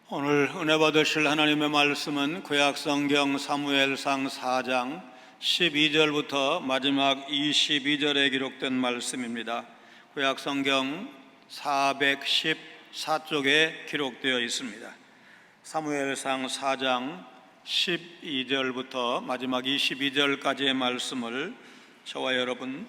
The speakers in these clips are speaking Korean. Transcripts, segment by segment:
오늘 은혜 받으실 하나님의 말씀은 구약성경 사무엘상 4장 12절부터 마지막 22절에 기록된 말씀입니다. 구약성경 414쪽에 기록되어 있습니다. 사무엘상 4장 12절부터 마지막 22절까지의 말씀을 저와 여러분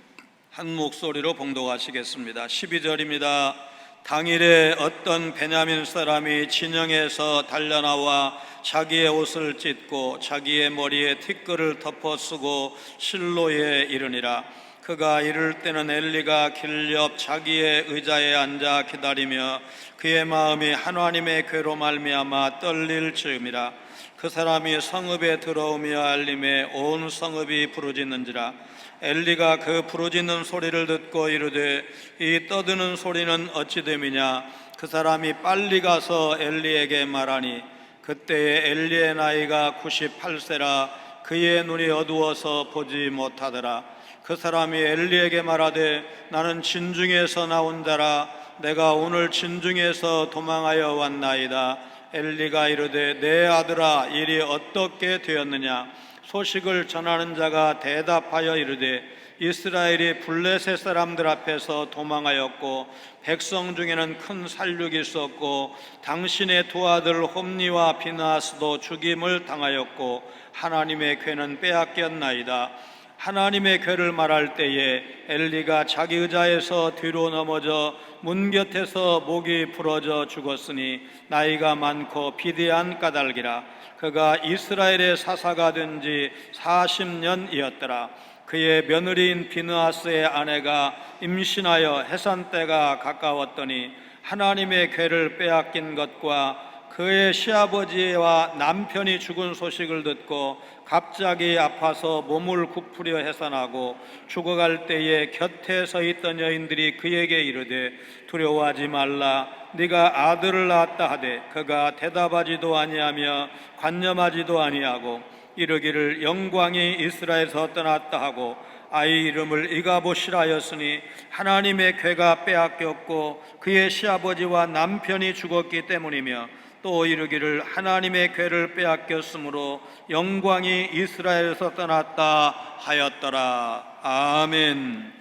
한 목소리로 봉독하시겠습니다. 12절입니다. 당일에 어떤 베냐민 사람이 진영에서 달려나와 자기의 옷을 찢고 자기의 머리에 티끌을 덮어 쓰고 실로에 이르니라. 그가 이를 때는 엘리가 길 옆 자기의 의자에 앉아 기다리며 그의 마음이 하나님의 궤로 말미암아 떨릴 즈음이라. 그 사람이 성읍에 들어오며 알림에 온 성읍이 부르짖는지라. 엘리가 그 부르짖는 소리를 듣고 이르되 이 떠드는 소리는 어찌 됨이냐. 그 사람이 빨리 가서 엘리에게 말하니 그때에 엘리의 나이가 98세라 그의 눈이 어두워서 보지 못하더라. 그 사람이 엘리에게 말하되 나는 진중에서 나온 자라 내가 오늘 진중에서 도망하여 왔나이다. 엘리가 이르되 내 아들아 일이 어떻게 되었느냐. 소식을 전하는 자가 대답하여 이르되 이스라엘이 블레셋 사람들 앞에서 도망하였고 백성 중에는 큰 살육이 있었고 당신의 두 아들 홈니와 비나스도 죽임을 당하였고 하나님의 궤는 빼앗겼나이다. 하나님의 궤를 말할 때에 엘리가 자기 의자에서 뒤로 넘어져 문 곁에서 목이 부러져 죽었으니 나이가 많고 비대한 까닭이라. 그가 이스라엘의 사사가 된 지 40년이었더라. 그의 며느리인 비느하스의 아내가 임신하여 해산 때가 가까웠더니 하나님의 궤를 빼앗긴 것과 그의 시아버지와 남편이 죽은 소식을 듣고 갑자기 아파서 몸을 굽으려 해산하고 죽어갈 때에 곁에 서 있던 여인들이 그에게 이르되 두려워하지 말라. 네가 아들을 낳았다 하되 그가 대답하지도 아니하며 관념하지도 아니하고 이르기를 영광이 이스라엘에서 떠났다 하고 아이 이름을 이가봇이라 하였으니 하나님의 궤가 빼앗겼고 그의 시아버지와 남편이 죽었기 때문이며 또 이르기를 하나님의 궤를 빼앗겼으므로 영광이 이스라엘에서 떠났다 하였더라. 아멘.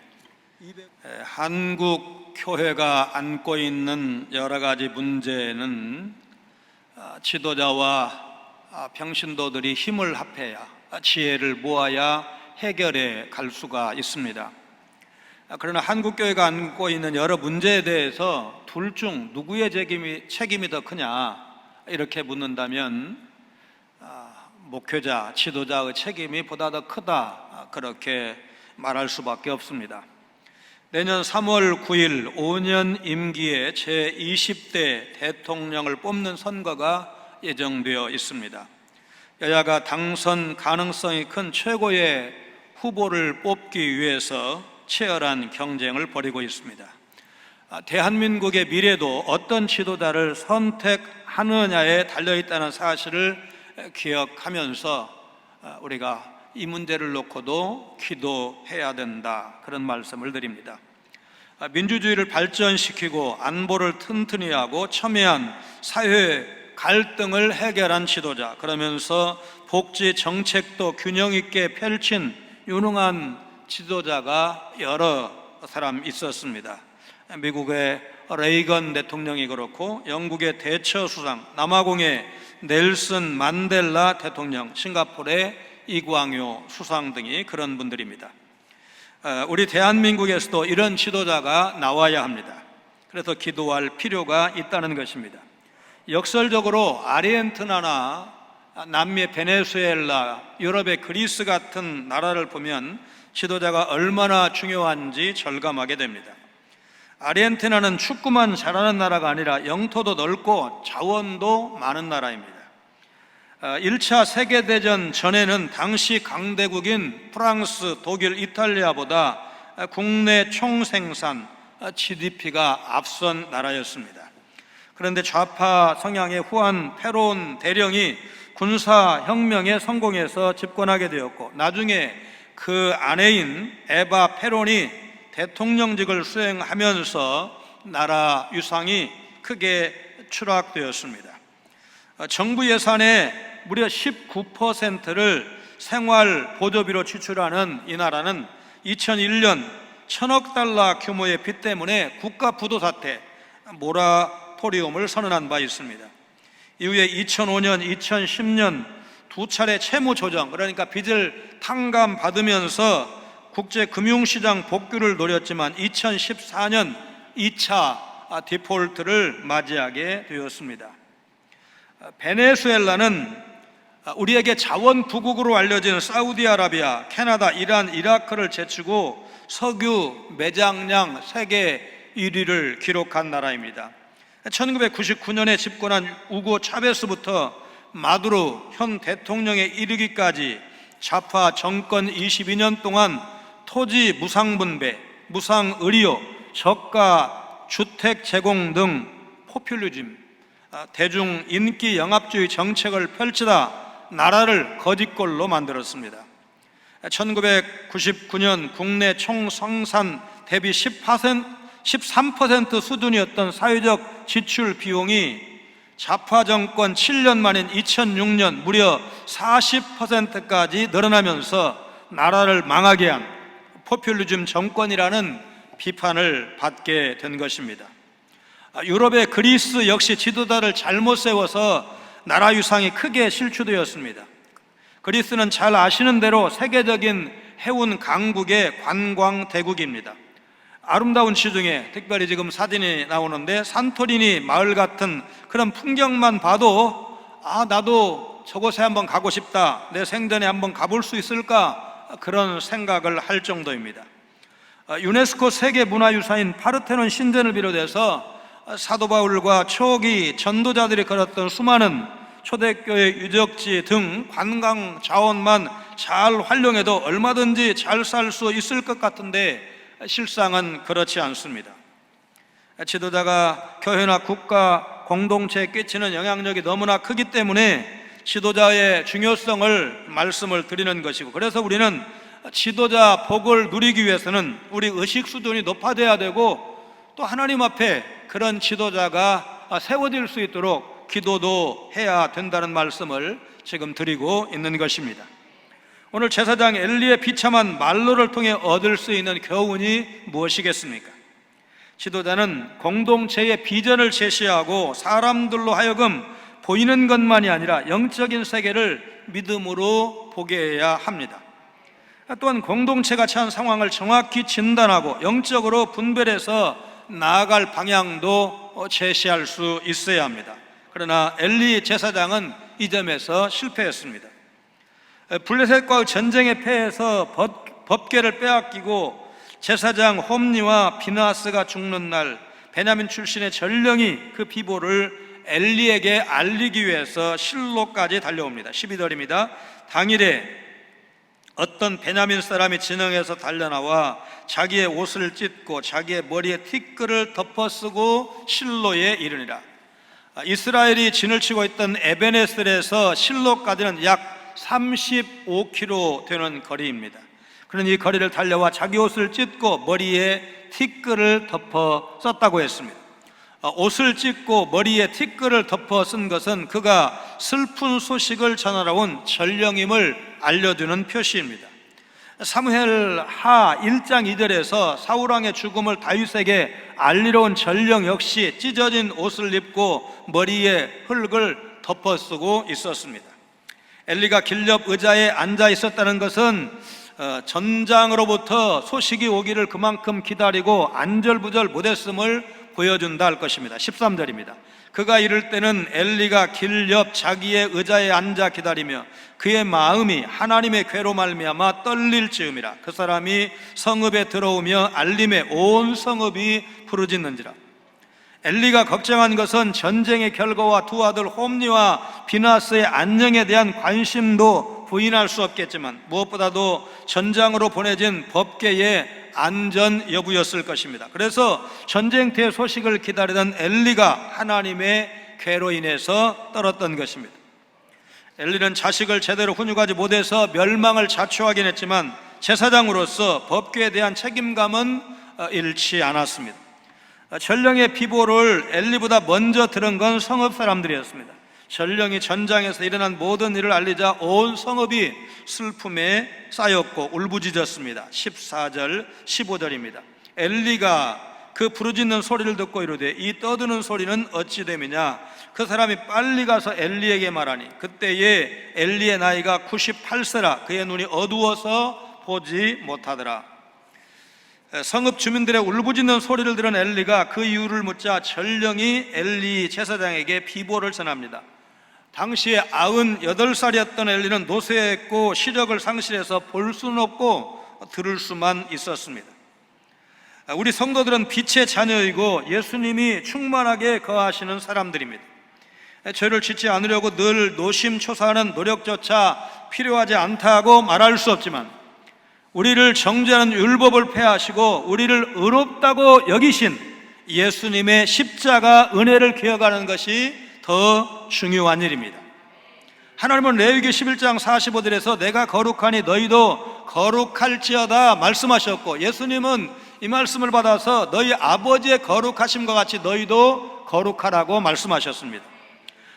한국 교회가 안고 있는 여러 가지 문제는 지도자와 평신도들이 힘을 합해야 지혜를 모아야 해결해 갈 수가 있습니다. 그러나 한국교회가 안고 있는 여러 문제에 대해서 둘 중 누구의 책임이 더 크냐 이렇게 묻는다면 목회자, 지도자의 책임이 보다 더 크다 그렇게 말할 수밖에 없습니다. 내년 3월 9일 5년 임기의 제20대 대통령을 뽑는 선거가 예정되어 있습니다. 여야가 당선 가능성이 큰 최고의 후보를 뽑기 위해서 치열한 경쟁을 벌이고 있습니다. 대한민국의 미래도 어떤 지도자를 선택하느냐에 달려있다는 사실을 기억하면서 우리가 이 문제를 놓고도 기도해야 된다 그런 말씀을 드립니다. 민주주의를 발전시키고 안보를 튼튼히 하고 첨예한 사회 갈등을 해결한 지도자, 그러면서 복지 정책도 균형 있게 펼친 유능한 지도자가 여러 사람 있었습니다. 미국의 레이건 대통령이 그렇고 영국의 대처 수상, 남아공의 넬슨 만델라 대통령, 싱가포르의 이광요 수상 등이 그런 분들입니다. 우리 대한민국에서도 이런 지도자가 나와야 합니다. 그래서 기도할 필요가 있다는 것입니다. 역설적으로 아르헨티나나 남미의 베네수엘라, 유럽의 그리스 같은 나라를 보면 지도자가 얼마나 중요한지 절감하게 됩니다. 아르헨티나는 축구만 잘하는 나라가 아니라 영토도 넓고 자원도 많은 나라입니다. 1차 세계대전 전에는 당시 강대국인 프랑스, 독일, 이탈리아보다 국내 총생산 GDP가 앞선 나라였습니다. 그런데 좌파 성향의 후안 페론 대령이 군사혁명에 성공해서 집권하게 되었고 나중에 그 아내인 에바 페론이 대통령직을 수행하면서 나라 위상이 크게 추락되었습니다. 정부 예산의 무려 19%를 생활 보조비로 지출하는 이 나라는 2001년 1,000억 달러 규모의 빚 때문에 국가 부도 사태 모라토리움을 선언한 바 있습니다. 이후에 2005년, 2010년 두 차례 채무 조정, 그러니까 빚을 탕감받으면서 국제금융시장 복귀를 노렸지만 2014년 2차 디폴트를 맞이하게 되었습니다. 베네수엘라는 우리에게 자원 부국으로 알려진 사우디아라비아, 캐나다, 이란, 이라크를 제치고 석유 매장량 세계 1위를 기록한 나라입니다. 1999년에 집권한 우고 차베스부터 마두로 현 대통령에 이르기까지 좌파 정권 22년 동안 토지 무상분배, 무상의료, 저가 주택 제공 등 포퓰리즘, 대중 인기 영합주의 정책을 펼치다 나라를 거짓골로 만들었습니다. 1999년 국내 총생산 대비 13% 수준이었던 사회적 지출 비용이 좌파 정권 7년 만인 2006년 무려 40%까지 늘어나면서 나라를 망하게 한 포퓰리즘 정권이라는 비판을 받게 된 것입니다. 유럽의 그리스 역시 지도자를 잘못 세워서 나라 유상이 크게 실추되었습니다. 그리스는 잘 아시는 대로 세계적인 해운 강국의 관광 대국입니다. 아름다운 지중해, 특별히 지금 사진이 나오는데 산토리니 마을 같은 그런 풍경만 봐도 나도 저곳에 한번 가고 싶다, 내 생전에 한번 가볼 수 있을까, 그런 생각을 할 정도입니다. 유네스코 세계문화유산인 파르테논 신전을 비롯해서 사도 바울과 초기 전도자들이 걸었던 수많은 초대교회 유적지 등 관광 자원만 잘 활용해도 얼마든지 잘 살 수 있을 것 같은데 실상은 그렇지 않습니다. 지도자가 교회나 국가 공동체에 끼치는 영향력이 너무나 크기 때문에 지도자의 중요성을 말씀을 드리는 것이고, 그래서 우리는 지도자 복을 누리기 위해서는 우리 의식 수준이 높아져야 되고, 또 하나님 앞에 그런 지도자가 세워질 수 있도록 기도도 해야 된다는 말씀을 지금 드리고 있는 것입니다. 오늘 제사장 엘리의 비참한 말로를 통해 얻을 수 있는 교훈이 무엇이겠습니까? 지도자는 공동체의 비전을 제시하고 사람들로 하여금 보이는 것만이 아니라 영적인 세계를 믿음으로 보게 해야 합니다. 또한 공동체가 처한 상황을 정확히 진단하고 영적으로 분별해서 나아갈 방향도 제시할 수 있어야 합니다. 그러나 엘리 제사장은 이 점에서 실패했습니다. 블레셋과의 전쟁에 패해서 법궤를 빼앗기고 제사장 홈니와 비나스가 죽는 날 베냐민 출신의 전령이 그 비보를 엘리에게 알리기 위해서 실로까지 달려옵니다. 12절입니다. 당일에 어떤 베냐민 사람이 진영에서 달려나와 자기의 옷을 찢고 자기의 머리에 티끌을 덮어쓰고 실로에 이르니라. 이스라엘이 진을 치고 있던 에베네셀에서 실로까지는 약 35km 되는 거리입니다. 그는 이 거리를 달려와 자기 옷을 찢고 머리에 티끌을 덮어 썼다고 했습니다. 옷을 찢고 머리에 티끌을 덮어 쓴 것은 그가 슬픈 소식을 전하러 온 전령임을 알려주는 표시입니다. 사무엘 하 1장 2절에서 사울왕의 죽음을 다윗에게 알리러 온 전령 역시 찢어진 옷을 입고 머리에 흙을 덮어 쓰고 있었습니다. 엘리가 길옆 의자에 앉아 있었다는 것은 전장으로부터 소식이 오기를 그만큼 기다리고 안절부절 못했음을 보여준다 할 것입니다. 13절입니다. 그가 이를 때는 엘리가 길 옆 자기의 의자에 앉아 기다리며 그의 마음이 하나님의 괴로 말미암아 떨릴 즈음이라. 그 사람이 성읍에 들어오며 알림에 온 성읍이 부르짖는지라. 엘리가 걱정한 것은 전쟁의 결과와 두 아들 홈니와 비나스의 안녕에 대한 관심도 부인할 수 없겠지만 무엇보다도 전장으로 보내진 법궤의 안전 여부였을 것입니다. 그래서 전쟁터의 소식을 기다리던 엘리가 하나님의 괴로 인해서 떨었던 것입니다. 엘리는 자식을 제대로 훈육하지 못해서 멸망을 자초하긴 했지만 제사장으로서 법궤에 대한 책임감은 잃지 않았습니다. 전령의 비보를 엘리보다 먼저 들은 건 성읍 사람들이었습니다. 전령이 전장에서 일어난 모든 일을 알리자 온 성읍이 슬픔에 쌓였고 울부짖었습니다. 14절 15절입니다. 엘리가 그 부르짖는 소리를 듣고 이르되 이 떠드는 소리는 어찌 됨이냐. 그 사람이 빨리 가서 엘리에게 말하니 그때에 엘리의 나이가 98세라 그의 눈이 어두워서 보지 못하더라. 성읍 주민들의 울부짖는 소리를 들은 엘리가 그 이유를 묻자 전령이 엘리 제사장에게 비보를 전합니다. 당시에 98살이었던 엘리는 노쇠했고 시력을 상실해서 볼 수는 없고 들을 수만 있었습니다. 우리 성도들은 빛의 자녀이고 예수님이 충만하게 거하시는 사람들입니다. 죄를 짓지 않으려고 늘 노심초사하는 노력조차 필요하지 않다고 말할 수 없지만 우리를 정죄하는 율법을 폐하시고 우리를 의롭다고 여기신 예수님의 십자가 은혜를 기억하는 것이 더 중요한 일입니다. 하나님은 레위기 11장 45절에서 내가 거룩하니 너희도 거룩할지어다 말씀하셨고, 예수님은 이 말씀을 받아서 너희 아버지의 거룩하심과 같이 너희도 거룩하라고 말씀하셨습니다.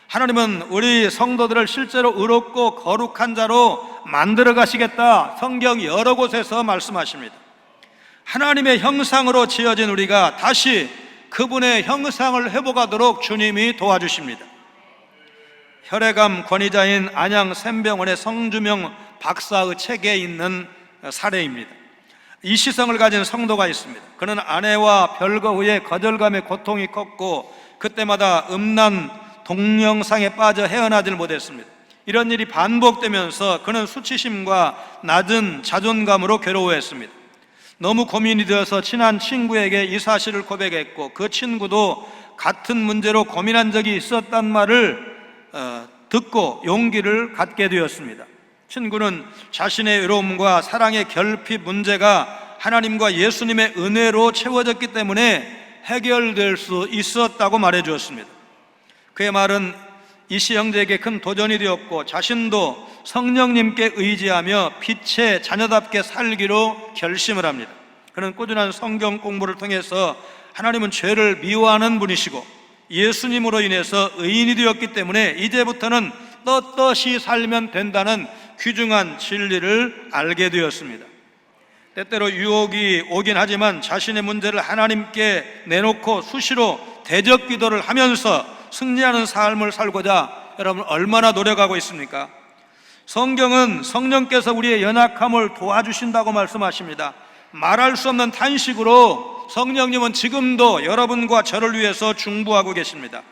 하나님은 우리 성도들을 실제로 의롭고 거룩한 자로 만들어 가시겠다, 성경 여러 곳에서 말씀하십니다. 하나님의 형상으로 지어진 우리가 다시 그분의 형상을 회복하도록 주님이 도와주십니다. 혈액암 권위자인 안양 샘병원의 성주명 박사의 책에 있는 사례입니다. 이 시성을 가진 성도가 있습니다. 그는 아내와 별거 후에 거절감의 고통이 컸고 그때마다 음란 동영상에 빠져 헤어나질 못했습니다. 이런 일이 반복되면서 그는 수치심과 낮은 자존감으로 괴로워했습니다. 너무 고민이 되어서 친한 친구에게 이 사실을 고백했고 그 친구도 같은 문제로 고민한 적이 있었단 말을 듣고 용기를 갖게 되었습니다. 친구는 자신의 외로움과 사랑의 결핍 문제가 하나님과 예수님의 은혜로 채워졌기 때문에 해결될 수 있었다고 말해 주었습니다. 그의 말은 이씨 형제에게 큰 도전이 되었고 자신도 성령님께 의지하며 빛의 자녀답게 살기로 결심을 합니다. 그는 꾸준한 성경 공부를 통해서 하나님은 죄를 미워하는 분이시고 예수님으로 인해서 의인이 되었기 때문에 이제부터는 떳떳이 살면 된다는 귀중한 진리를 알게 되었습니다. 때때로 유혹이 오긴 하지만 자신의 문제를 하나님께 내놓고 수시로 대적 기도를 하면서 승리하는 삶을 살고자 여러분 얼마나 노력하고 있습니까? 성경은 성령께서 우리의 연약함을 도와주신다고 말씀하십니다. 말할 수 없는 탄식으로 성령님은 지금도 여러분과 저를 위해서 중보하고 계십니다.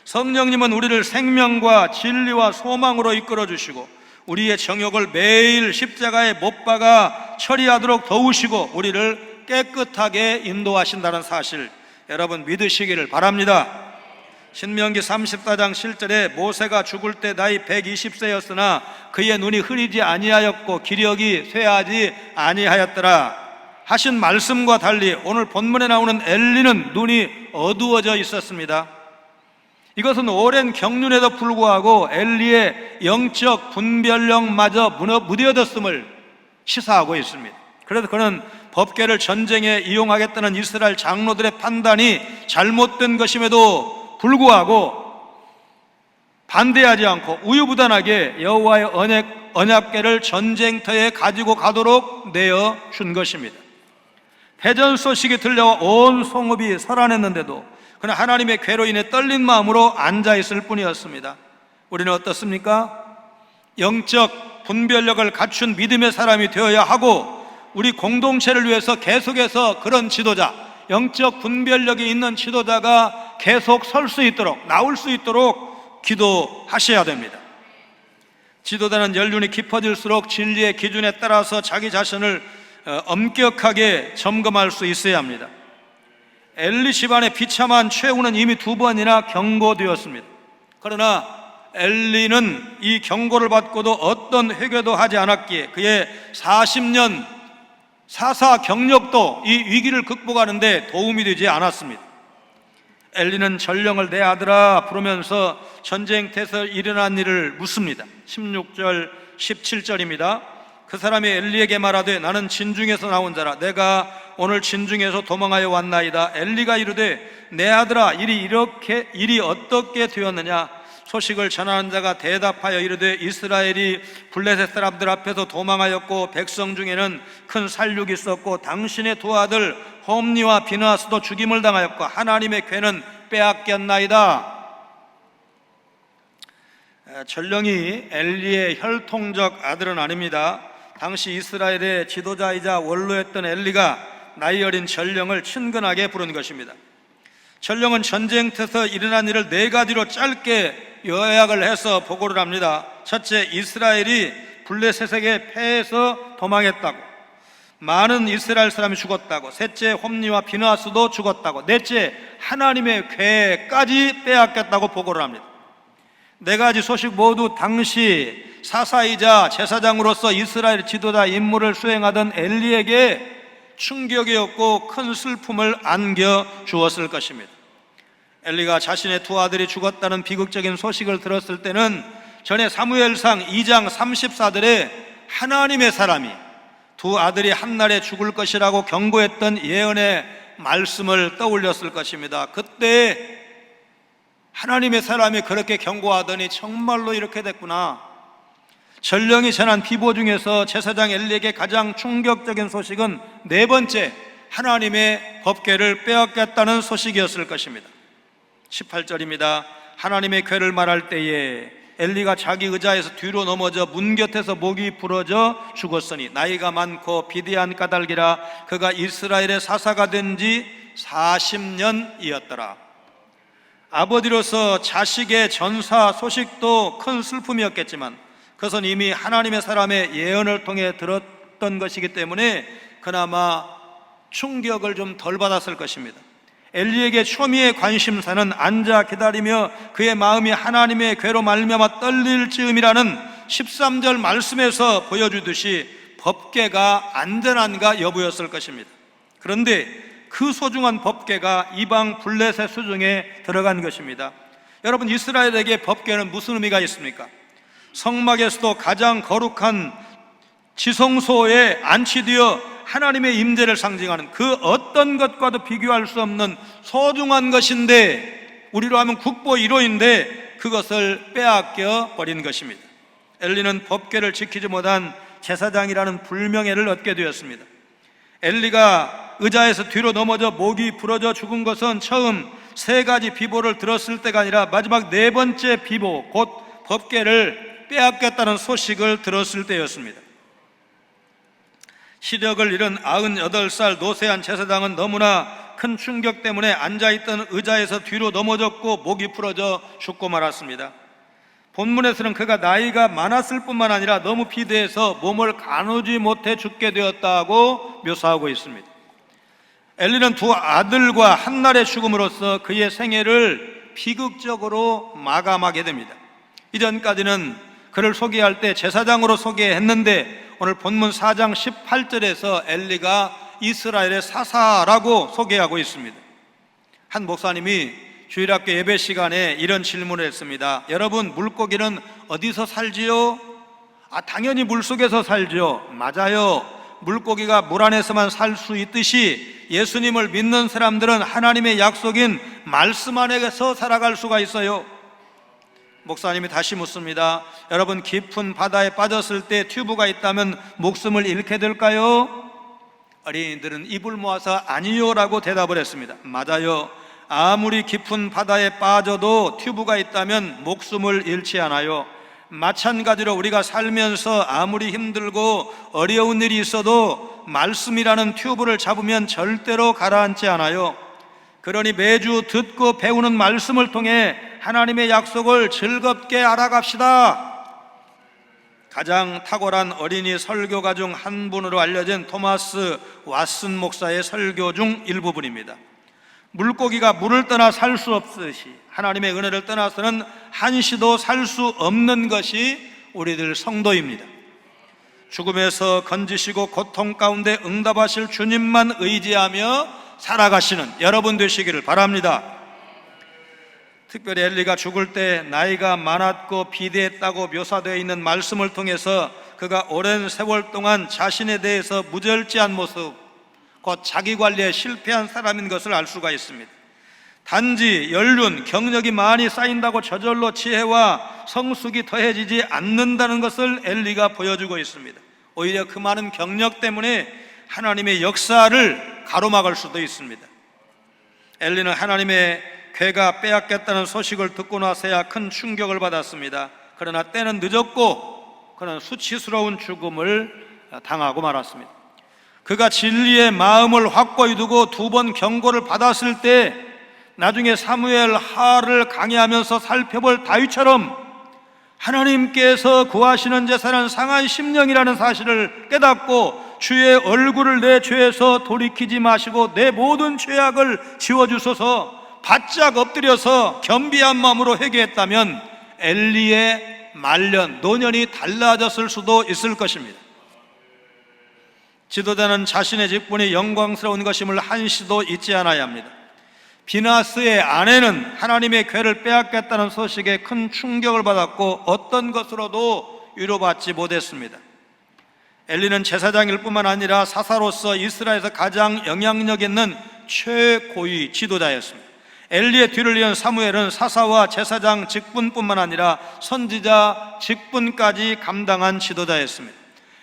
성령님은 우리를 생명과 진리와 소망으로 이끌어 주시고 우리의 정욕을 매일 십자가에 못 박아 처리하도록 도우시고 우리를 깨끗하게 인도하신다는 사실 여러분 믿으시기를 바랍니다. 신명기 34장 7절에 모세가 죽을 때 나이 120세였으나 그의 눈이 흐리지 아니하였고 기력이 쇠하지 아니하였더라 하신 말씀과 달리 오늘 본문에 나오는 엘리는 눈이 어두워져 있었습니다. 이것은 오랜 경륜에도 불구하고 엘리의 영적 분별력마저 무뎌졌음을 시사하고 있습니다. 그래서 그는 법궤를 전쟁에 이용하겠다는 이스라엘 장로들의 판단이 잘못된 것임에도 불구하고 반대하지 않고 우유부단하게 여호와의 언약궤를 전쟁터에 가지고 가도록 내어준 것입니다. 패전 소식이 들려와 온 성읍이 설안했는데도 그는 하나님의 궤로 인해 떨린 마음으로 앉아있을 뿐이었습니다. 우리는 어떻습니까? 영적 분별력을 갖춘 믿음의 사람이 되어야 하고 우리 공동체를 위해서 계속해서 그런 지도자, 영적 분별력이 있는 지도자가 계속 설 수 있도록, 나올 수 있도록 기도하셔야 됩니다. 지도자는 연륜이 깊어질수록 진리의 기준에 따라서 자기 자신을 엄격하게 점검할 수 있어야 합니다. 엘리 집안의 비참한 최후는 이미 2번이나 경고되었습니다. 그러나 엘리는 이 경고를 받고도 어떤 회개도 하지 않았기에 그의 40년 사사 경력도 이 위기를 극복하는데 도움이 되지 않았습니다. 엘리는 전령을 내 아들아 부르면서 전쟁터에서 일어난 일을 묻습니다. 16절 17절입니다. 그 사람이 엘리에게 말하되 나는 진중에서 나온 자라 내가 오늘 진중에서 도망하여 왔나이다. 엘리가 이르되 내 아들아 일이 어떻게 되었느냐? 소식을 전하는 자가 대답하여 이르되 이스라엘이 블레셋 사람들 앞에서 도망하였고 백성 중에는 큰 살육이 있었고 당신의 두 아들 홈니와 비느하스도 죽임을 당하였고 하나님의 궤는 빼앗겼나이다. 전령이 엘리의 혈통적 아들은 아닙니다. 당시 이스라엘의 지도자이자 원로였던 엘리가 나이 어린 전령을 친근하게 부른 것입니다. 전령은 전쟁터에서 일어난 일을 4가지로 짧게 요약을 해서 보고를 합니다. 첫째, 이스라엘이 블레셋에게 패해서 도망했다고. 많은 이스라엘 사람이 죽었다고. 셋째, 홈니와 비느하스도 죽었다고. 넷째, 하나님의 궤까지 빼앗겼다고 보고를 합니다. 4가지 소식 모두 당시 사사이자 제사장으로서 이스라엘 지도자 임무를 수행하던 엘리에게 충격이었고 큰 슬픔을 안겨주었을 것입니다. 엘리가 자신의 두 아들이 죽었다는 비극적인 소식을 들었을 때는 전에 사무엘상 2장 34절에 하나님의 사람이 두 아들이 한날에 죽을 것이라고 경고했던 예언의 말씀을 떠올렸을 것입니다. 그때 하나님의 사람이 그렇게 경고하더니 정말로 이렇게 됐구나. 전령이 전한 비보 중에서 제사장 엘리에게 가장 충격적인 소식은 4번째, 하나님의 법궤를 빼앗겼다는 소식이었을 것입니다. 18절입니다. 하나님의 궤를 말할 때에 엘리가 자기 의자에서 뒤로 넘어져 문 곁에서 목이 부러져 죽었으니 나이가 많고 비대한 까닭이라 그가 이스라엘의 사사가 된 지 40년이었더라. 아버지로서 자식의 전사 소식도 큰 슬픔이었겠지만 그것은 이미 하나님의 사람의 예언을 통해 들었던 것이기 때문에 그나마 충격을 좀 덜 받았을 것입니다. 엘리에게 초미의 관심사는 앉아 기다리며 그의 마음이 하나님의 궤로 말미암아 떨릴 즈음이라는 13절 말씀에서 보여주듯이 법궤가 안전한가 여부였을 것입니다. 그런데 그 소중한 법궤가 이방 블레셋 수중에 들어간 것입니다. 여러분, 이스라엘에게 법궤는 무슨 의미가 있습니까? 성막에서도 가장 거룩한 지성소에 안치되어 하나님의 임재를 상징하는 그 어떤 것과도 비교할 수 없는 소중한 것인데, 우리로 하면 국보 1호인데 그것을 빼앗겨 버린 것입니다. 엘리는 법궤를 지키지 못한 제사장이라는 불명예를 얻게 되었습니다. 엘리가 의자에서 뒤로 넘어져 목이 부러져 죽은 것은 처음 3가지 비보를 들었을 때가 아니라 마지막 4번째 비보, 곧 법궤를 빼앗겼다는 소식을 들었을 때였습니다. 시력을 잃은 98살 노쇠한 제사장은 너무나 큰 충격 때문에 앉아있던 의자에서 뒤로 넘어졌고 목이 부러져 죽고 말았습니다. 본문에서는 그가 나이가 많았을 뿐만 아니라 너무 비대해서 몸을 가누지 못해 죽게 되었다고 묘사하고 있습니다. 엘리는 두 아들과 한날의 죽음으로써 그의 생애를 비극적으로 마감하게 됩니다. 이전까지는 그를 소개할 때 제사장으로 소개했는데 오늘 본문 4장 18절에서 엘리가 이스라엘의 사사라고 소개하고 있습니다. 한 목사님이 주일학교 예배 시간에 이런 질문을 했습니다. 여러분, 물고기는 어디서 살지요? 당연히 물속에서 살죠. 맞아요. 물고기가 물 안에서만 살 수 있듯이 예수님을 믿는 사람들은 하나님의 약속인 말씀 안에서 살아갈 수가 있어요. 목사님이 다시 묻습니다. 여러분, 깊은 바다에 빠졌을 때 튜브가 있다면 목숨을 잃게 될까요? 어린이들은 입을 모아서 아니요 라고 대답을 했습니다. 맞아요. 아무리 깊은 바다에 빠져도 튜브가 있다면 목숨을 잃지 않아요. 마찬가지로 우리가 살면서 아무리 힘들고 어려운 일이 있어도 말씀이라는 튜브를 잡으면 절대로 가라앉지 않아요. 그러니 매주 듣고 배우는 말씀을 통해 하나님의 약속을 즐겁게 알아갑시다. 가장 탁월한 어린이 설교가 중 한 분으로 알려진 토마스 왓슨 목사의 설교 중 일부분입니다. 물고기가 물을 떠나 살 수 없듯이 하나님의 은혜를 떠나서는 한시도 살 수 없는 것이 우리들 성도입니다. 죽음에서 건지시고 고통 가운데 응답하실 주님만 의지하며 살아가시는 여러분 되시기를 바랍니다. 특별히 엘리가 죽을 때 나이가 많았고 비대했다고 묘사되어 있는 말씀을 통해서 그가 오랜 세월 동안 자신에 대해서 무절제한 모습, 곧 자기 관리에 실패한 사람인 것을 알 수가 있습니다. 단지 연륜, 경력이 많이 쌓인다고 저절로 지혜와 성숙이 더해지지 않는다는 것을 엘리가 보여주고 있습니다. 오히려 그 많은 경력 때문에 하나님의 역사를 가로막을 수도 있습니다. 엘리는 하나님의 괴가 빼앗겼다는 소식을 듣고 나서야 큰 충격을 받았습니다. 그러나 때는 늦었고 그는 수치스러운 죽음을 당하고 말았습니다. 그가 진리의 마음을 확고히 두고 2번 경고를 받았을 때 나중에 사무엘 하를 강의하면서 살펴볼 다윗처럼 하나님께서 구하시는 제사는 상한 심령이라는 사실을 깨닫고 주의 얼굴을 내 죄에서 돌이키지 마시고 내 모든 죄악을 지워주소서 바짝 엎드려서 겸비한 마음으로 회개했다면 엘리의 말년, 노년이 달라졌을 수도 있을 것입니다. 지도자는 자신의 직분이 영광스러운 것임을 한시도 잊지 않아야 합니다. 비나스의 아내는 하나님의 괴를 빼앗겼다는 소식에 큰 충격을 받았고 어떤 것으로도 위로받지 못했습니다. 엘리는 제사장일 뿐만 아니라 사사로서 이스라엘에서 가장 영향력 있는 최고위 지도자였습니다. 엘리의 뒤를 이은 사무엘은 사사와 제사장 직분뿐만 아니라 선지자 직분까지 감당한 지도자였습니다.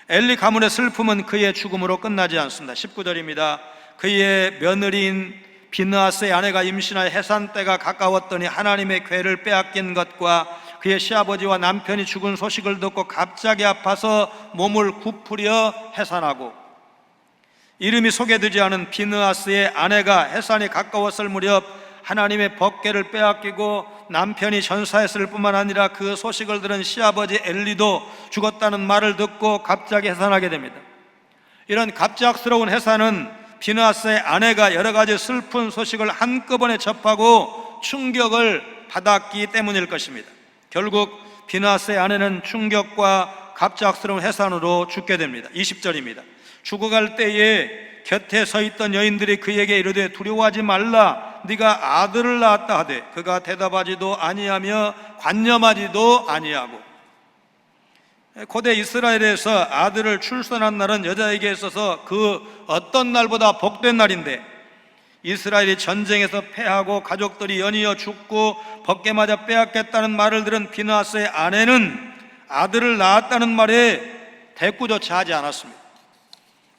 엘리 가문의 슬픔은 그의 죽음으로 끝나지 않습니다. 19절입니다. 그의 며느리인 비느하스의 아내가 임신하여 해산 때가 가까웠더니 하나님의 괴를 빼앗긴 것과 그의 시아버지와 남편이 죽은 소식을 듣고 갑자기 아파서 몸을 굽으려 해산하고, 이름이 소개되지 않은 비느하스의 아내가 해산이 가까웠을 무렵 하나님의 법궤를 빼앗기고 남편이 전사했을 뿐만 아니라 그 소식을 들은 시아버지 엘리도 죽었다는 말을 듣고 갑자기 해산하게 됩니다. 이런 갑작스러운 해산은 비느하스의 아내가 여러 가지 슬픈 소식을 한꺼번에 접하고 충격을 받았기 때문일 것입니다. 결국 비느하스의 아내는 충격과 갑작스러운 해산으로 죽게 됩니다. 20절입니다. 죽어갈 때에 곁에 서 있던 여인들이 그에게 이르되 두려워하지 말라, 네가 아들을 낳았다 하되 그가 대답하지도 아니하며 관념하지도 아니하고. 고대 이스라엘에서 아들을 출산한 날은 여자에게 있어서 그 어떤 날보다 복된 날인데, 이스라엘이 전쟁에서 패하고 가족들이 연이어 죽고 벗게 맞아 빼앗겼다는 말을 들은 비느하스의 아내는 아들을 낳았다는 말에 대꾸조차 하지 않았습니다.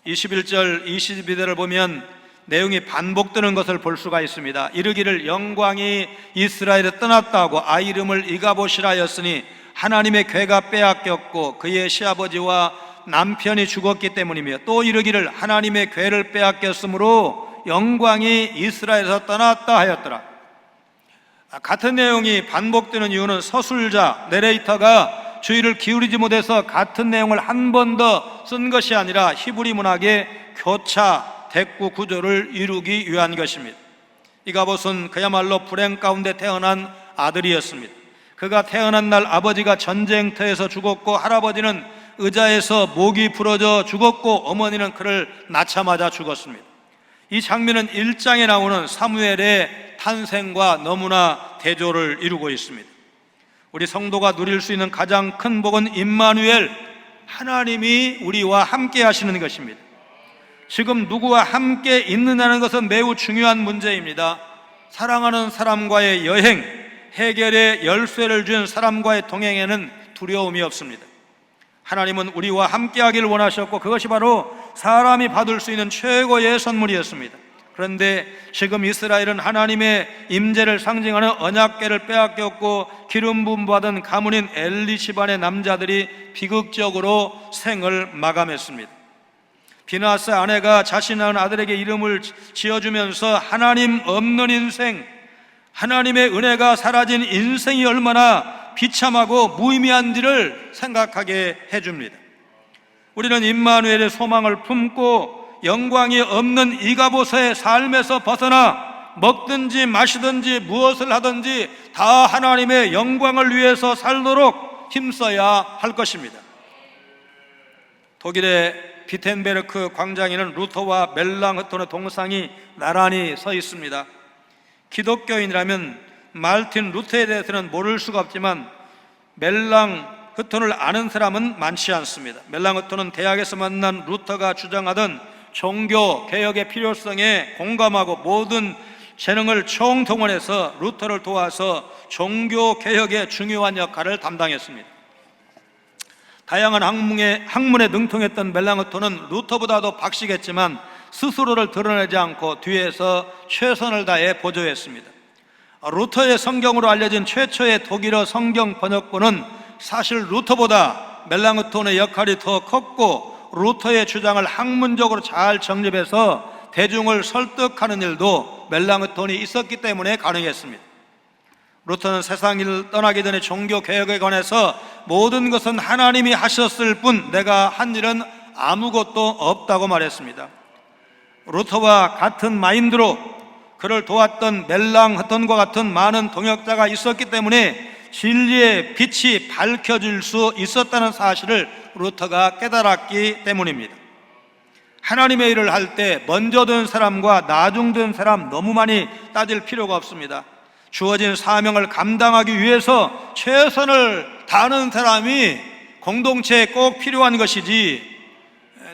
21절 22절을 보면 내용이 반복되는 것을 볼 수가 있습니다. 이르기를 영광이 이스라엘에 떠났다 하고 아이 이름을 이가봇이라 하였으니 하나님의 괴가 빼앗겼고 그의 시아버지와 남편이 죽었기 때문이며, 또 이르기를 하나님의 괴를 빼앗겼으므로 영광이 이스라엘에서 떠났다 하였더라. 같은 내용이 반복되는 이유는 서술자, 내레이터가 주의를 기울이지 못해서 같은 내용을 한 번 더 쓴 것이 아니라 히브리 문학의 교차, 대꾸 구조를 이루기 위한 것입니다. 이가봇은 그야말로 불행 가운데 태어난 아들이었습니다. 그가 태어난 날 아버지가 전쟁터에서 죽었고 할아버지는 의자에서 목이 부러져 죽었고 어머니는 그를 낳자마자 죽었습니다. 이 장면은 1장에 나오는 사무엘의 탄생과 너무나 대조를 이루고 있습니다. 우리 성도가 누릴 수 있는 가장 큰 복은 임마누엘, 하나님이 우리와 함께 하시는 것입니다. 지금 누구와 함께 있느냐는 것은 매우 중요한 문제입니다. 사랑하는 사람과의 여행, 해결의 열쇠를 준 사람과의 동행에는 두려움이 없습니다. 하나님은 우리와 함께 하기를 원하셨고 그것이 바로 사람이 받을 수 있는 최고의 선물이었습니다. 그런데 지금 이스라엘은 하나님의 임재를 상징하는 언약궤를 빼앗겼고 기름 부음 받은 가문인 엘리 집안의 남자들이 비극적으로 생을 마감했습니다. 비느하스 아내가 자신 낳은 아들에게 이름을 지어주면서 하나님 없는 인생, 하나님의 은혜가 사라진 인생이 얼마나 비참하고 무의미한지를 생각하게 해줍니다. 우리는 임마누엘의 소망을 품고 영광이 없는 이가봇의 삶에서 벗어나 먹든지 마시든지 무엇을 하든지 다 하나님의 영광을 위해서 살도록 힘써야 할 것입니다. 독일의 비텐베르크 광장에는 루터와 멜랑흐톤의 동상이 나란히 서 있습니다. 기독교인이라면 말틴 루터에 대해서는 모를 수가 없지만 멜랑흐톤을 아는 사람은 많지 않습니다. 멜랑흐톤은 대학에서 만난 루터가 주장하던 종교 개혁의 필요성에 공감하고 모든 재능을 총동원해서 루터를 도와서 종교 개혁의 중요한 역할을 담당했습니다. 다양한 학문에 능통했던 멜랑흐톤은 루터보다도 박식했지만 스스로를 드러내지 않고 뒤에서 최선을 다해 보조했습니다. 루터의 성경으로 알려진 최초의 독일어 성경 번역본은 사실 루터보다 멜랑흐톤의 역할이 더 컸고, 루터의 주장을 학문적으로 잘 정립해서 대중을 설득하는 일도 멜랑흐톤이 있었기 때문에 가능했습니다. 루터는 세상을 떠나기 전에 종교 개혁에 관해서 모든 것은 하나님이 하셨을 뿐 내가 한 일은 아무것도 없다고 말했습니다. 루터와 같은 마인드로 그를 도왔던 멜랑흐톤과 같은 많은 동역자가 있었기 때문에 진리의 빛이 밝혀질 수 있었다는 사실을 루터가 깨달았기 때문입니다. 하나님의 일을 할 때 먼저 된 사람과 나중 된 사람 너무 많이 따질 필요가 없습니다. 주어진 사명을 감당하기 위해서 최선을 다하는 사람이 공동체에 꼭 필요한 것이지,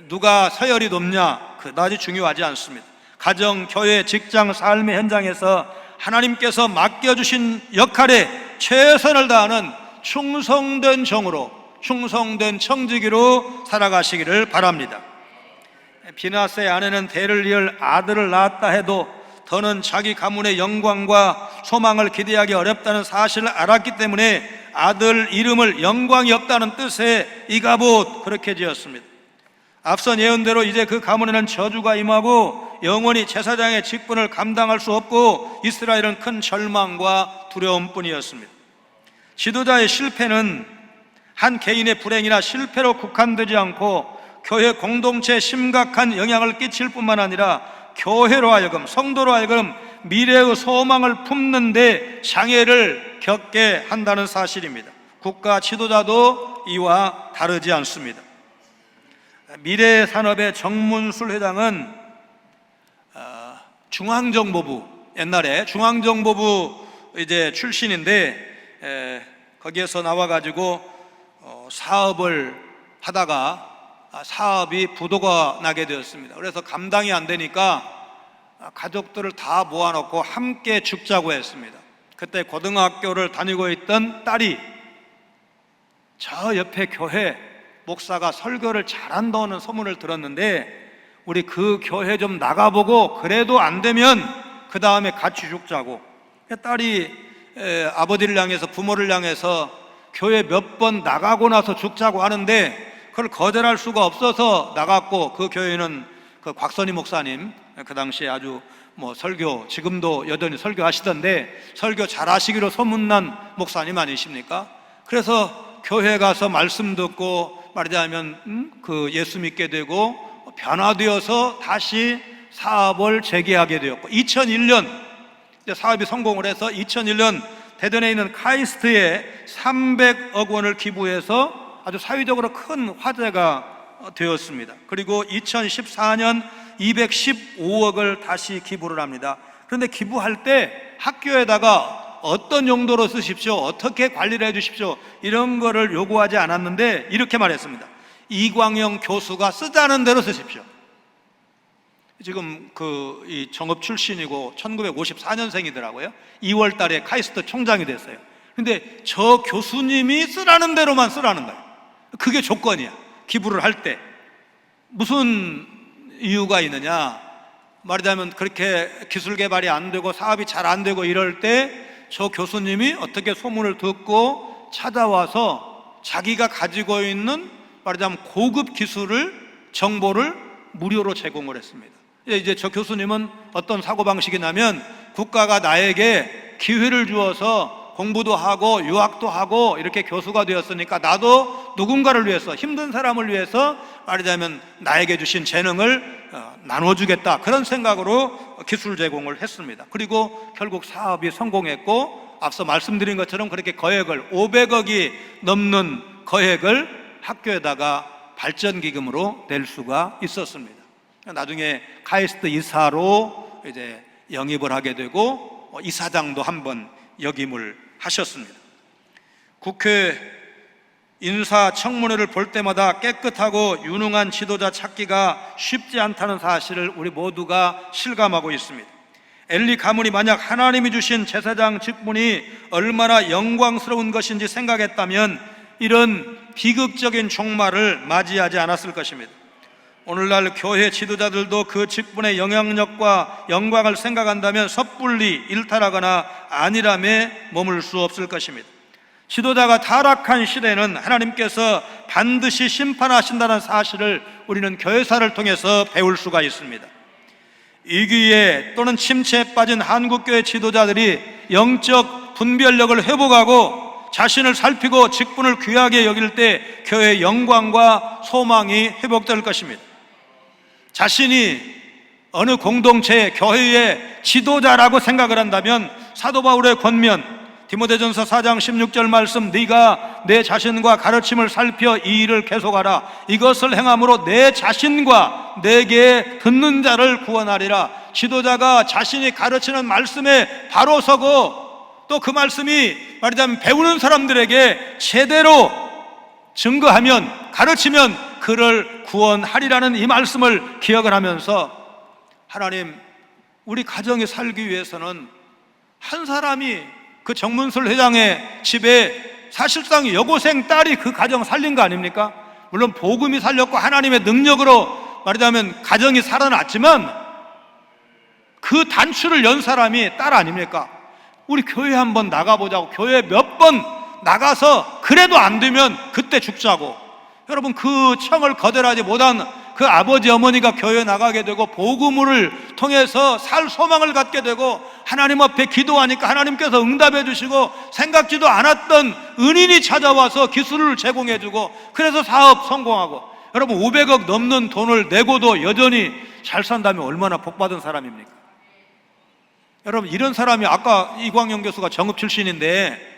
누가 서열이 높냐 그다지 중요하지 않습니다. 가정, 교회, 직장, 삶의 현장에서 하나님께서 맡겨주신 역할에 최선을 다하는 충성된 종으로, 충성된 청지기로 살아가시기를 바랍니다. 비나스의 아내는 대를 이을 아들을 낳았다 해도 더는 자기 가문의 영광과 소망을 기대하기 어렵다는 사실을 알았기 때문에 아들 이름을 영광이 없다는 뜻의 이가봇 그렇게 지었습니다. 앞선 예언대로 이제 그 가문에는 저주가 임하고 영원히 제사장의 직분을 감당할 수 없고 이스라엘은 큰 절망과 두려움뿐이었습니다. 지도자의 실패는 한 개인의 불행이나 실패로 국한되지 않고 교회 공동체에 심각한 영향을 끼칠 뿐만 아니라 교회로 하여금, 성도로 하여금 미래의 소망을 품는 데 장애를 겪게 한다는 사실입니다. 국가 지도자도 이와 다르지 않습니다. 미래산업의 정문술 회장은 중앙정보부, 옛날에 중앙정보부 출신인데 거기에서 나와가지고 사업을 하다가 사업이 부도가 나게 되었습니다. 그래서 감당이 안 되니까 가족들을 다 모아놓고 함께 죽자고 했습니다. 그때 고등학교를 다니고 있던 딸이 저 옆에 교회 목사가 설교를 잘한다는 소문을 들었는데 우리 그 교회 좀 나가보고 그래도 안 되면 그 다음에 같이 죽자고. 딸이 아버지를 향해서, 부모를 향해서 교회 몇 번 나가고 나서 죽자고 하는데 그걸 거절할 수가 없어서 나갔고, 그 교회는 그 곽선희 목사님, 그 당시에 아주 설교, 지금도 여전히 설교하시던데 설교 잘하시기로 소문난 목사님 아니십니까? 그래서 교회 가서 말씀 듣고 말하자면 그 예수 믿게 되고 변화되어서 다시 사업을 재개하게 되었고, 2001년 사업이 성공을 해서 2001년 대전에 있는 카이스트에 300억 원을 기부해서 아주 사회적으로 큰 화제가 되었습니다. 그리고 2014년 215억을 다시 기부를 합니다. 그런데 기부할 때 학교에다가 어떤 용도로 쓰십시오, 어떻게 관리를 해 주십시오, 이런 거를 요구하지 않았는데 이렇게 말했습니다. 이광영 교수가 쓰자는 대로 쓰십시오. 지금 이 정읍 출신이고 1954년생이더라고요. 2월 달에 카이스트 총장이 됐어요. 근데 저 교수님이 쓰라는 대로만 쓰라는 거예요. 그게 조건이야. 기부를 할 때 무슨 이유가 있느냐, 말하자면 그렇게 기술 개발이 안 되고 사업이 잘 안 되고 이럴 때 저 교수님이 어떻게 소문을 듣고 찾아와서 자기가 가지고 있는 말하자면 고급 기술을, 정보를 무료로 제공을 했습니다. 이제 저 교수님은 어떤 사고방식이냐면 국가가 나에게 기회를 주어서 공부도 하고 유학도 하고 이렇게 교수가 되었으니까 나도 누군가를 위해서, 힘든 사람을 위해서 말하자면 나에게 주신 재능을 나눠주겠다, 그런 생각으로 기술 제공을 했습니다. 그리고 결국 사업이 성공했고, 앞서 말씀드린 것처럼 그렇게 거액을 500억이 넘는 거액을 학교에다가 발전기금으로 낼 수가 있었습니다. 나중에 카이스트 이사로 이제 영입을 하게 되고 이사장도 한번 역임을 하셨습니다. 국회 인사청문회를 볼 때마다 깨끗하고 유능한 지도자 찾기가 쉽지 않다는 사실을 우리 모두가 실감하고 있습니다. 엘리 가문이 만약 하나님이 주신 제사장 직분이 얼마나 영광스러운 것인지 생각했다면 이런 비극적인 종말을 맞이하지 않았을 것입니다. 오늘날 교회 지도자들도 그 직분의 영향력과 영광을 생각한다면 섣불리 일탈하거나 안일함에 머물 수 없을 것입니다. 지도자가 타락한 시대는 하나님께서 반드시 심판하신다는 사실을 우리는 교회사를 통해서 배울 수가 있습니다. 위기에 또는 침체에 빠진 한국교회 지도자들이 영적 분별력을 회복하고 자신을 살피고 직분을 귀하게 여길 때 교회의 영광과 소망이 회복될 것입니다. 자신이 어느 공동체의 교회의 지도자라고 생각을 한다면 사도 바울의 권면 디모데전서 4장 16절 말씀, 네가 내 자신과 가르침을 살펴 이 일을 계속하라. 이것을 행함으로 내 자신과 내게 듣는 자를 구원하리라. 지도자가 자신이 가르치는 말씀에 바로 서고 또 그 말씀이 말하자면 배우는 사람들에게 제대로 증거하면, 가르치면 그를 구원하리라는 이 말씀을 기억을 하면서 하나님, 우리 가정이 살기 위해서는 한 사람이 그 정문술 회장의 집에 사실상 여고생 딸이 그 가정 살린 거 아닙니까? 물론 복음이 살렸고 하나님의 능력으로 말하자면 가정이 살아났지만 그 단추를 연 사람이 딸 아닙니까? 우리 교회 한번 나가보자고, 교회 몇 번 나가서 그래도 안 되면 그때 죽자고. 여러분, 그 청을 거절하지 못한 그 아버지 어머니가 교회에 나가게 되고 복음을 통해서 살 소망을 갖게 되고 하나님 앞에 기도하니까 하나님께서 응답해 주시고 생각지도 않았던 은인이 찾아와서 기술을 제공해 주고 그래서 사업 성공하고, 여러분 500억 넘는 돈을 내고도 여전히 잘 산다면 얼마나 복받은 사람입니까? 여러분, 이런 사람이, 아까 이광영 교수가 정읍 출신인데,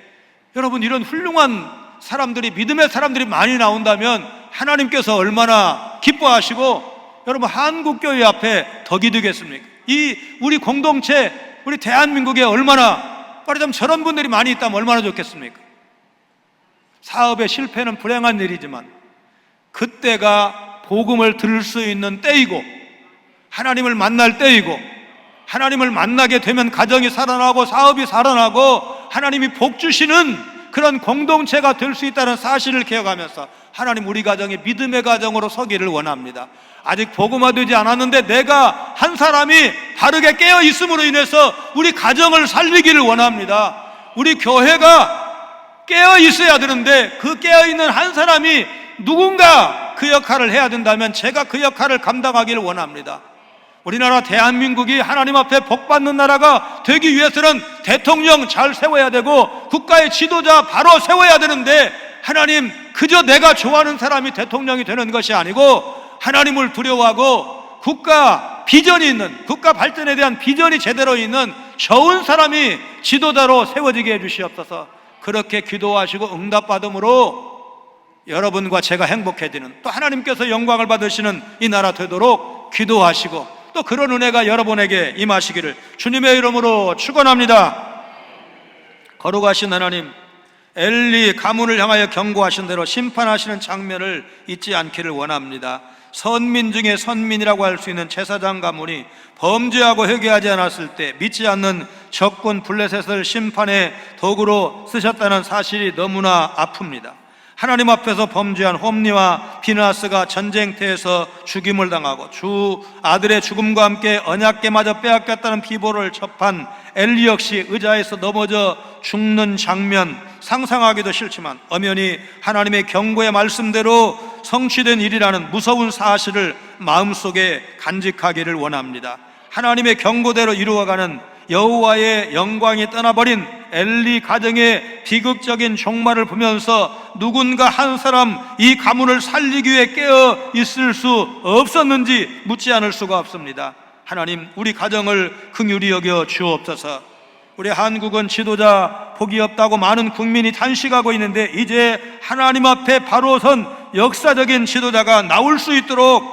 여러분 이런 훌륭한 사람들이, 믿음의 사람들이 많이 나온다면 하나님께서 얼마나 기뻐하시고 여러분 한국교회 앞에 덕이 되겠습니까? 이 우리 공동체, 우리 대한민국에 얼마나 말하자면 저런 분들이 많이 있다면 얼마나 좋겠습니까? 사업의 실패는 불행한 일이지만 그때가 복음을 들을 수 있는 때이고 하나님을 만날 때이고, 하나님을 만나게 되면 가정이 살아나고 사업이 살아나고 하나님이 복 주시는 그런 공동체가 될 수 있다는 사실을 기억하면서 하나님, 우리 가정이 믿음의 가정으로 서기를 원합니다. 아직 복음화되지 않았는데 내가 한 사람이 바르게 깨어 있음으로 인해서 우리 가정을 살리기를 원합니다. 우리 교회가 깨어 있어야 되는데 그 깨어 있는 한 사람이 누군가 그 역할을 해야 된다면 제가 그 역할을 감당하기를 원합니다. 우리나라 대한민국이 하나님 앞에 복받는 나라가 되기 위해서는 대통령 잘 세워야 되고 국가의 지도자 바로 세워야 되는데, 하나님, 그저 내가 좋아하는 사람이 대통령이 되는 것이 아니고 하나님을 두려워하고 국가 비전이 있는, 국가 발전에 대한 비전이 제대로 있는 좋은 사람이 지도자로 세워지게 해주시옵소서. 그렇게 기도하시고 응답받음으로 여러분과 제가 행복해지는, 또 하나님께서 영광을 받으시는 이 나라 되도록 기도하시고 또 그런 은혜가 여러분에게 임하시기를 주님의 이름으로 축원합니다. 거룩하신 하나님, 엘리 가문을 향하여 경고하신 대로 심판하시는 장면을 잊지 않기를 원합니다. 선민 중에 선민이라고 할 수 있는 제사장 가문이 범죄하고 회개하지 않았을 때 믿지 않는 적군 블레셋을 심판의 도구로 쓰셨다는 사실이 너무나 아픕니다. 하나님 앞에서 범죄한 홈리와 비느하스가 전쟁터에서 죽임을 당하고 주 아들의 죽음과 함께 언약궤마저 빼앗겼다는 비보를 접한 엘리 역시 의자에서 넘어져 죽는 장면, 상상하기도 싫지만 엄연히 하나님의 경고의 말씀대로 성취된 일이라는 무서운 사실을 마음속에 간직하기를 원합니다. 하나님의 경고대로 이루어가는 여호와의 영광이 떠나버린 엘리 가정의 비극적인 종말을 보면서 누군가 한 사람 이 가문을 살리기 위해 깨어 있을 수 없었는지 묻지 않을 수가 없습니다. 하나님, 우리 가정을 긍휼히 여겨 주옵소서. 우리 한국은 지도자 복이 없다고 많은 국민이 탄식하고 있는데 이제 하나님 앞에 바로 선 역사적인 지도자가 나올 수 있도록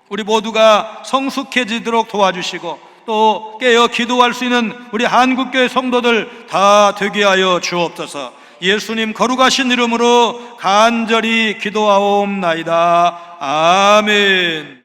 우리 모두가 성숙해지도록 도와주시고 또 깨어 기도할 수 있는 우리 한국교회 성도들 다 되게 하여 주옵소서. 예수님 거룩하신 이름으로 간절히 기도하옵나이다. 아멘.